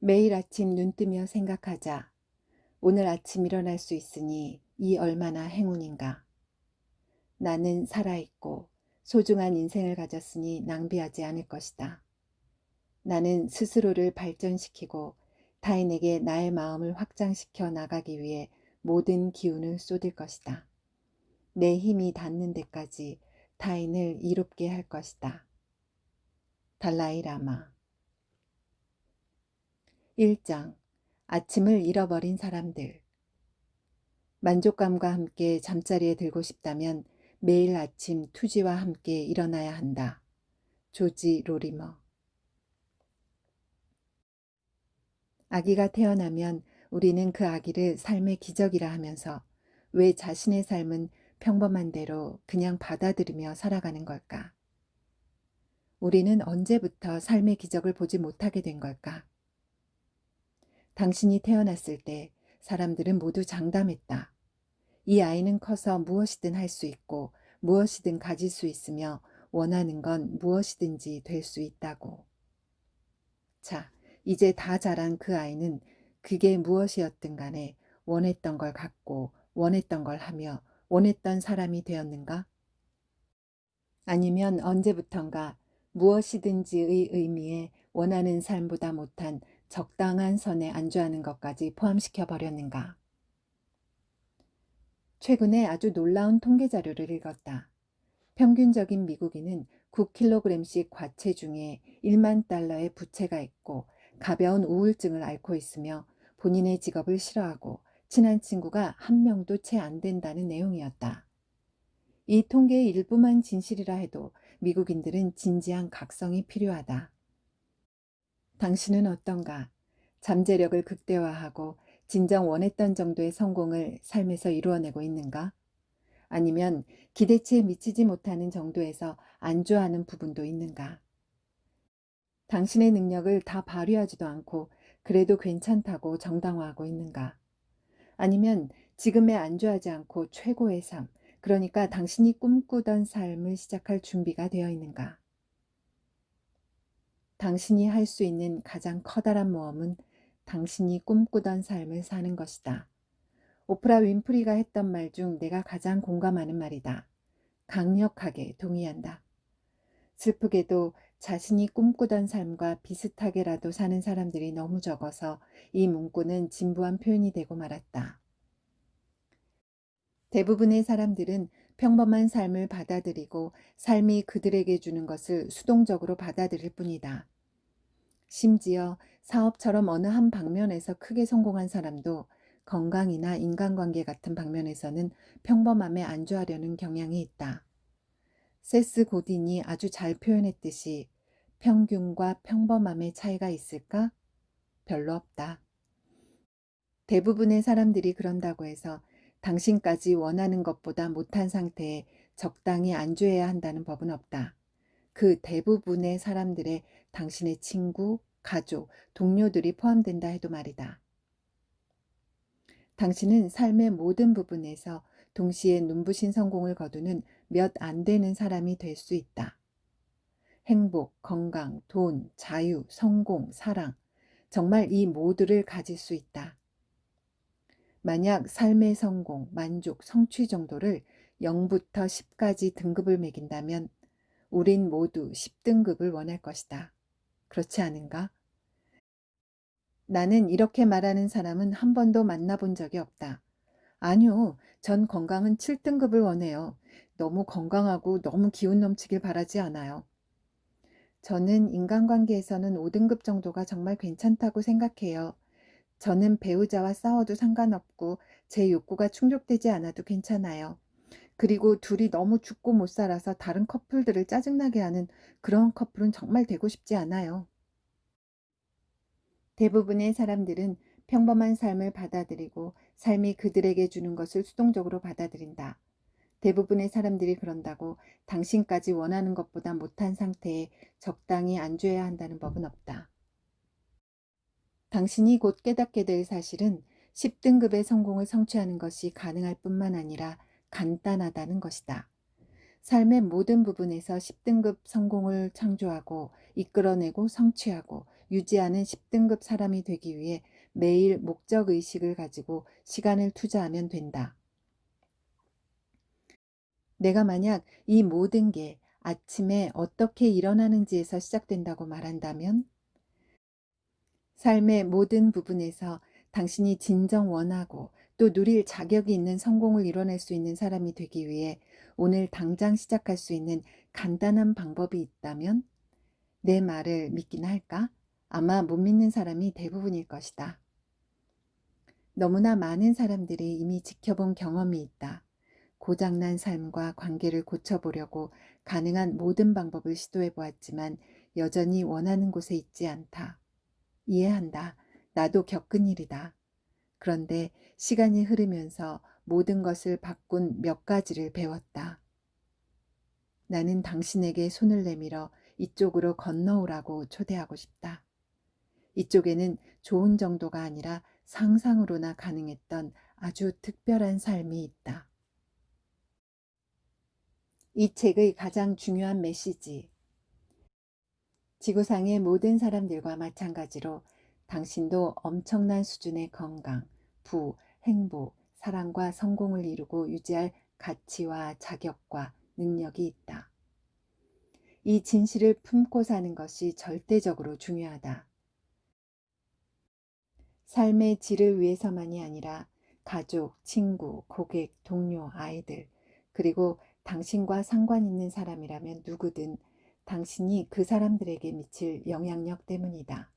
매일 아침 눈 뜨며 생각하자. 오늘 아침 일어날 수 있으니 이 얼마나 행운인가. 나는 살아있고 소중한 인생을 가졌으니 낭비하지 않을 것이다. 나는 스스로를 발전시키고 타인에게 나의 마음을 확장시켜 나가기 위해 모든 기운을 쏟을 것이다. 내 힘이 닿는 데까지 타인을 이롭게 할 것이다. 달라이 라마. 1장. 아침을 잃어버린 사람들. 만족감과 함께 잠자리에 들고 싶다면 매일 아침 투지와 함께 일어나야 한다. 조지 로리머. 아기가 태어나면 우리는 그 아기를 삶의 기적이라 하면서 왜 자신의 삶은 평범한 대로 그냥 받아들이며 살아가는 걸까? 우리는 언제부터 삶의 기적을 보지 못하게 된 걸까? 당신이 태어났을 때 사람들은 모두 장담했다. 이 아이는 커서 무엇이든 할 수 있고 무엇이든 가질 수 있으며 원하는 건 무엇이든지 될 수 있다고. 자, 이제 다 자란 그 아이는 그게 무엇이었든 간에 원했던 걸 갖고 원했던 걸 하며 원했던 사람이 되었는가? 아니면 언제부턴가 무엇이든지의 의미에 원하는 삶보다 못한 적당한 선에 안주하는 것까지 포함시켜 버렸는가? 최근에 아주 놀라운 통계 자료를 읽었다. 평균적인 미국인은 9kg씩 과체중에 1만 달러의 부채가 있고 가벼운 우울증을 앓고 있으며 본인의 직업을 싫어하고 친한 친구가 한 명도 채 안 된다는 내용이었다. 이 통계의 일부만 진실이라 해도 미국인들은 진지한 각성이 필요하다. 당신은 어떤가? 잠재력을 극대화하고 진정 원했던 정도의 성공을 삶에서 이루어내고 있는가? 아니면 기대치에 미치지 못하는 정도에서 안주하는 부분도 있는가? 당신의 능력을 다 발휘하지도 않고 그래도 괜찮다고 정당화하고 있는가? 아니면 지금에 안주하지 않고 최고의 삶, 그러니까 당신이 꿈꾸던 삶을 시작할 준비가 되어 있는가? 당신이 할 수 있는 가장 커다란 모험은 당신이 꿈꾸던 삶을 사는 것이다. 오프라 윈프리가 했던 말 중 내가 가장 공감하는 말이다. 강력하게 동의한다. 슬프게도 자신이 꿈꾸던 삶과 비슷하게라도 사는 사람들이 너무 적어서 이 문구는 진부한 표현이 되고 말았다. 대부분의 사람들은 평범한 삶을 받아들이고 삶이 그들에게 주는 것을 수동적으로 받아들일 뿐이다. 심지어 사업처럼 어느 한 방면에서 크게 성공한 사람도 건강이나 인간관계 같은 방면에서는 평범함에 안주하려는 경향이 있다. 세스 고딘이 아주 잘 표현했듯이 평균과 평범함의 차이가 있을까? 별로 없다. 대부분의 사람들이 그런다고 해서 당신까지 원하는 것보다 못한 상태에 적당히 안주해야 한다는 법은 없다. 그 대부분의 사람들의 당신의 친구, 가족, 동료들이 포함된다 해도 말이다. 당신은 삶의 모든 부분에서 동시에 눈부신 성공을 거두는 몇 안 되는 사람이 될 수 있다. 행복, 건강, 돈, 자유, 성공, 사랑, 정말 이 모두를 가질 수 있다. 만약 삶의 성공, 만족, 성취 정도를 0부터 10까지 등급을 매긴다면 우린 모두 10등급을 원할 것이다. 그렇지 않은가? 나는 이렇게 말하는 사람은 한 번도 만나본 적이 없다. 아니요, 전 건강은 7등급을 원해요. 너무 건강하고 너무 기운 넘치길 바라지 않아요. 저는 인간관계에서는 5등급 정도가 정말 괜찮다고 생각해요. 저는 배우자와 싸워도 상관없고 제 욕구가 충족되지 않아도 괜찮아요. 그리고 둘이 너무 죽고 못 살아서 다른 커플들을 짜증나게 하는 그런 커플은 정말 되고 싶지 않아요. 대부분의 사람들은 평범한 삶을 받아들이고 삶이 그들에게 주는 것을 수동적으로 받아들인다. 대부분의 사람들이 그런다고 당신까지 원하는 것보다 못한 상태에 적당히 안주해야 한다는 법은 없다. 당신이 곧 깨닫게 될 사실은 10등급의 성공을 성취하는 것이 가능할 뿐만 아니라 간단하다는 것이다. 삶의 모든 부분에서 10등급 성공을 창조하고 이끌어내고 성취하고 유지하는 10등급 사람이 되기 위해 매일 목적 의식을 가지고 시간을 투자하면 된다. 내가 만약 이 모든 게 아침에 어떻게 일어나는지에서 시작된다고 말한다면, 삶의 모든 부분에서 당신이 진정 원하고 또 누릴 자격이 있는 성공을 이뤄낼 수 있는 사람이 되기 위해 오늘 당장 시작할 수 있는 간단한 방법이 있다면 내 말을 믿긴 할까? 아마 못 믿는 사람이 대부분일 것이다. 너무나 많은 사람들이 이미 지켜본 경험이 있다. 고장난 삶과 관계를 고쳐보려고 가능한 모든 방법을 시도해 보았지만 여전히 원하는 곳에 있지 않다. 이해한다. 나도 겪은 일이다. 그런데 시간이 흐르면서 모든 것을 바꾼 몇 가지를 배웠다. 나는 당신에게 손을 내밀어 이쪽으로 건너오라고 초대하고 싶다. 이쪽에는 좋은 정도가 아니라 상상으로나 가능했던 아주 특별한 삶이 있다. 이 책의 가장 중요한 메시지. 지구상의 모든 사람들과 마찬가지로 당신도 엄청난 수준의 건강, 행복, 사랑과 성공을 이루고 유지할 가치와 자격과 능력이 있다. 이 진실을 품고 사는 것이 절대적으로 중요하다. 삶의 질을 위해서만이 아니라 가족, 친구, 고객, 동료, 아이들, 그리고 당신과 상관 있는 사람이라면 누구든 당신이 그 사람들에게 미칠 영향력 때문이다.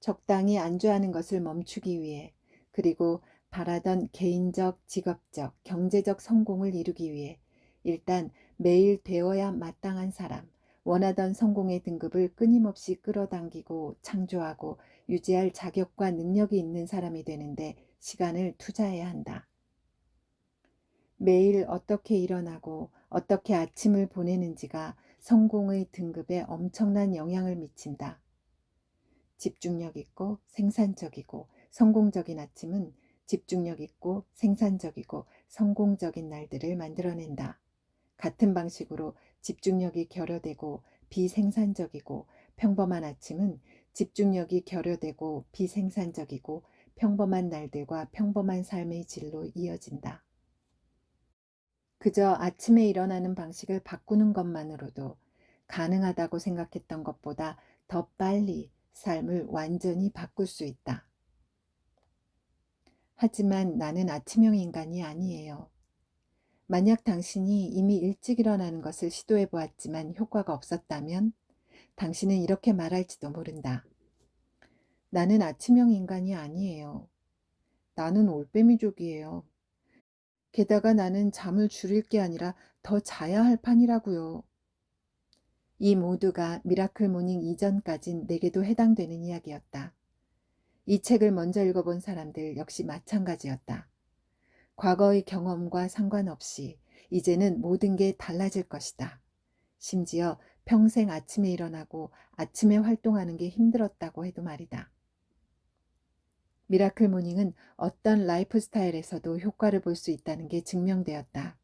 적당히 안주하는 것을 멈추기 위해, 그리고 바라던 개인적, 직업적, 경제적 성공을 이루기 위해 일단 매일 되어야 마땅한 사람, 원하던 성공의 등급을 끊임없이 끌어당기고 창조하고 유지할 자격과 능력이 있는 사람이 되는데 시간을 투자해야 한다. 매일 어떻게 일어나고 어떻게 아침을 보내는지가 성공의 등급에 엄청난 영향을 미친다. 집중력 있고 생산적이고 성공적인 아침은 집중력 있고 생산적이고 성공적인 날들을 만들어낸다. 같은 방식으로 집중력이 결여되고 비생산적이고 평범한 아침은 집중력이 결여되고 비생산적이고 평범한 날들과 평범한 삶의 질로 이어진다. 그저 아침에 일어나는 방식을 바꾸는 것만으로도 가능하다고 생각했던 것보다 더 빨리 삶을 완전히 바꿀 수 있다. 하지만 나는 아침형 인간이 아니에요. 만약 당신이 이미 일찍 일어나는 것을 시도해 보았지만 효과가 없었다면 당신은 이렇게 말할지도 모른다. 나는 아침형 인간이 아니에요. 나는 올빼미족이에요. 게다가 나는 잠을 줄일 게 아니라 더 자야 할 판이라고요. 이 모두가 미라클 모닝 이전까진 내게도 해당되는 이야기였다. 이 책을 먼저 읽어본 사람들 역시 마찬가지였다. 과거의 경험과 상관없이 이제는 모든 게 달라질 것이다. 심지어 평생 아침에 일어나고 아침에 활동하는 게 힘들었다고 해도 말이다. 미라클 모닝은 어떤 라이프 스타일에서도 효과를 볼 수 있다는 게 증명되었다.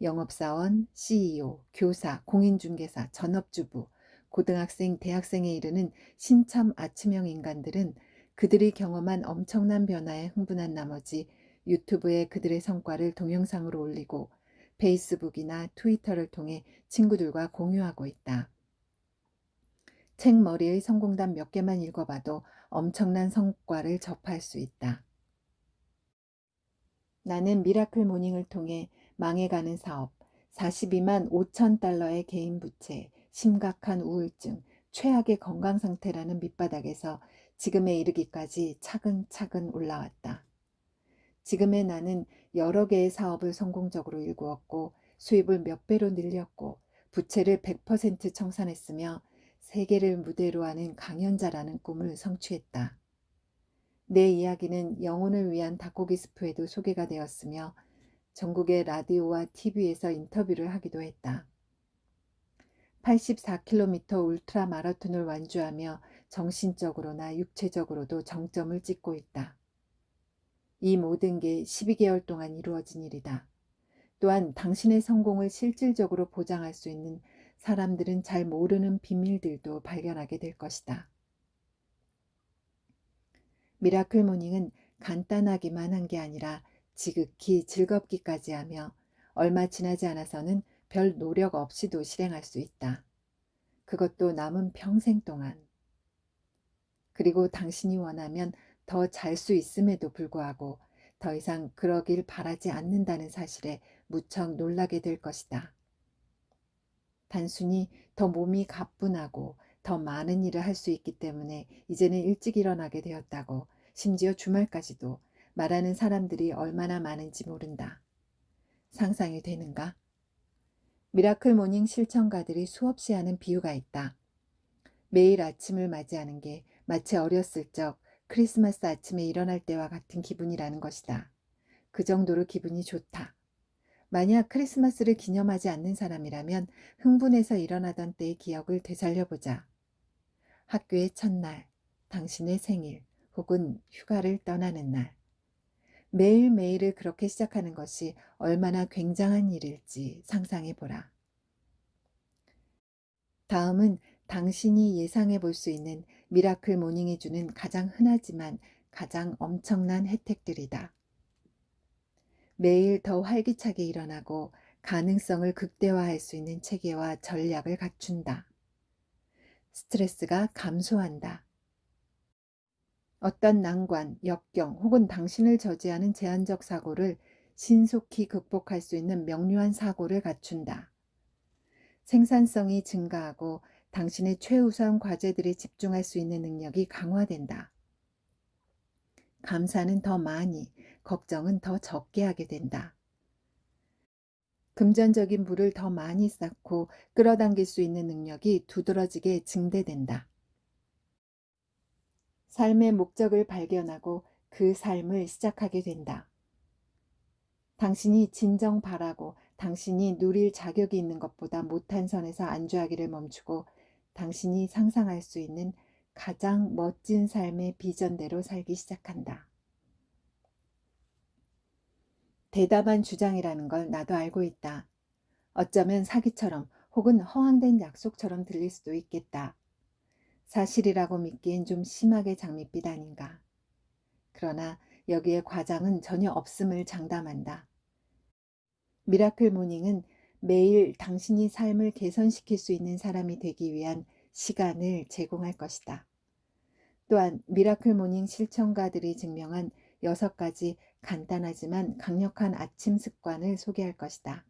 영업사원, CEO, 교사, 공인중개사, 전업주부, 고등학생, 대학생에 이르는 신참 아침형 인간들은 그들이 경험한 엄청난 변화에 흥분한 나머지 유튜브에 그들의 성과를 동영상으로 올리고 페이스북이나 트위터를 통해 친구들과 공유하고 있다. 책머리의 성공담 몇 개만 읽어봐도 엄청난 성과를 접할 수 있다. 나는 미라클 모닝을 통해 망해가는 사업, 42만 5천 달러의 개인 부채, 심각한 우울증, 최악의 건강 상태라는 밑바닥에서 지금에 이르기까지 차근차근 올라왔다. 지금의 나는 여러 개의 사업을 성공적으로 일구었고 수입을 몇 배로 늘렸고 부채를 100% 청산했으며 세계를 무대로 하는 강연자라는 꿈을 성취했다. 내 이야기는 영혼을 위한 닭고기 스프에도 소개가 되었으며 전국의 라디오와 TV에서 인터뷰를 하기도 했다. 84km 울트라 마라톤을 완주하며 정신적으로나 육체적으로도 정점을 찍고 있다. 이 모든 게 12개월 동안 이루어진 일이다. 또한 당신의 성공을 실질적으로 보장할 수 있는 사람들은 잘 모르는 비밀들도 발견하게 될 것이다. 미라클 모닝은 간단하기만 한 게 아니라 지극히 즐겁기까지 하며 얼마 지나지 않아서는 별 노력 없이도 실행할 수 있다. 그것도 남은 평생 동안. 그리고 당신이 원하면 더 잘 수 있음에도 불구하고 더 이상 그러길 바라지 않는다는 사실에 무척 놀라게 될 것이다. 단순히 더 몸이 가뿐하고 더 많은 일을 할 수 있기 때문에 이제는 일찍 일어나게 되었다고, 심지어 주말까지도 말하는 사람들이 얼마나 많은지 모른다. 상상이 되는가? 미라클 모닝 실천가들이 수없이 하는 비유가 있다. 매일 아침을 맞이하는 게 마치 어렸을 적 크리스마스 아침에 일어날 때와 같은 기분이라는 것이다. 그 정도로 기분이 좋다. 만약 크리스마스를 기념하지 않는 사람이라면 흥분해서 일어나던 때의 기억을 되살려보자. 학교의 첫날, 당신의 생일, 혹은 휴가를 떠나는 날. 매일매일을 그렇게 시작하는 것이 얼마나 굉장한 일일지 상상해보라. 다음은 당신이 예상해 볼 수 있는 미라클 모닝이 주는 가장 흔하지만 가장 엄청난 혜택들이다. 매일 더 활기차게 일어나고 가능성을 극대화할 수 있는 체계와 전략을 갖춘다. 스트레스가 감소한다. 어떤 난관, 역경 혹은 당신을 저지하는 제한적 사고를 신속히 극복할 수 있는 명료한 사고를 갖춘다. 생산성이 증가하고 당신의 최우선 과제들에 집중할 수 있는 능력이 강화된다. 감사는 더 많이, 걱정은 더 적게 하게 된다. 금전적인 부를 더 많이 쌓고 끌어당길 수 있는 능력이 두드러지게 증대된다. 삶의 목적을 발견하고 그 삶을 시작하게 된다. 당신이 진정 바라고 당신이 누릴 자격이 있는 것보다 못한 선에서 안주하기를 멈추고 당신이 상상할 수 있는 가장 멋진 삶의 비전대로 살기 시작한다. 대담한 주장이라는 걸 나도 알고 있다. 어쩌면 사기처럼 혹은 허황된 약속처럼 들릴 수도 있겠다. 사실이라고 믿기엔 좀 심하게 장밋빛 아닌가. 그러나 여기에 과장은 전혀 없음을 장담한다. 미라클 모닝은 매일 당신이 삶을 개선시킬 수 있는 사람이 되기 위한 시간을 제공할 것이다. 또한 미라클 모닝 실천가들이 증명한 6가지 간단하지만 강력한 아침 습관을 소개할 것이다.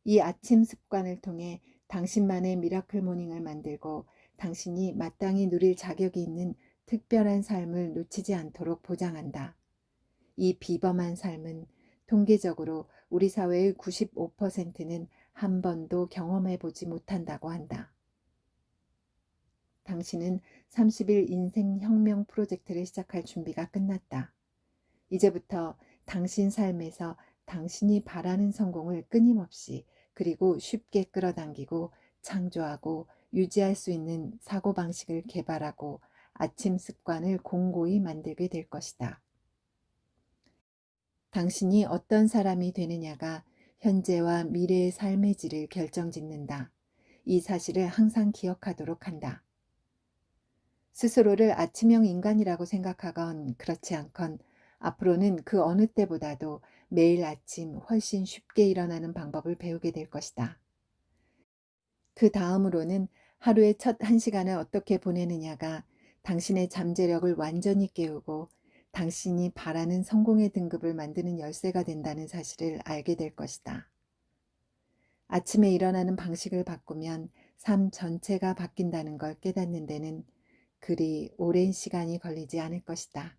이 아침 습관을 통해 당신만의 미라클 모닝을 만들고 당신이 마땅히 누릴 자격이 있는 특별한 삶을 놓치지 않도록 보장한다. 이 비범한 삶은 통계적으로 우리 사회의 95%는 한 번도 경험해 보지 못한다고 한다. 당신은 30일 인생 혁명 프로젝트를 시작할 준비가 끝났다. 이제부터 당신 삶에서 당신이 바라는 성공을 끊임없이 그리고 쉽게 끌어당기고 창조하고 유지할 수 있는 사고방식을 개발하고 아침 습관을 공고히 만들게 될 것이다. 당신이 어떤 사람이 되느냐가 현재와 미래의 삶의 질을 결정짓는다. 이 사실을 항상 기억하도록 한다. 스스로를 아침형 인간이라고 생각하건 그렇지 않건 앞으로는 그 어느 때보다도 매일 아침 훨씬 쉽게 일어나는 방법을 배우게 될 것이다. 그 다음으로는 하루의 첫 1시간을 어떻게 보내느냐가 당신의 잠재력을 완전히 깨우고 당신이 바라는 성공의 등급을 만드는 열쇠가 된다는 사실을 알게 될 것이다. 아침에 일어나는 방식을 바꾸면 삶 전체가 바뀐다는 걸 깨닫는 데는 그리 오랜 시간이 걸리지 않을 것이다.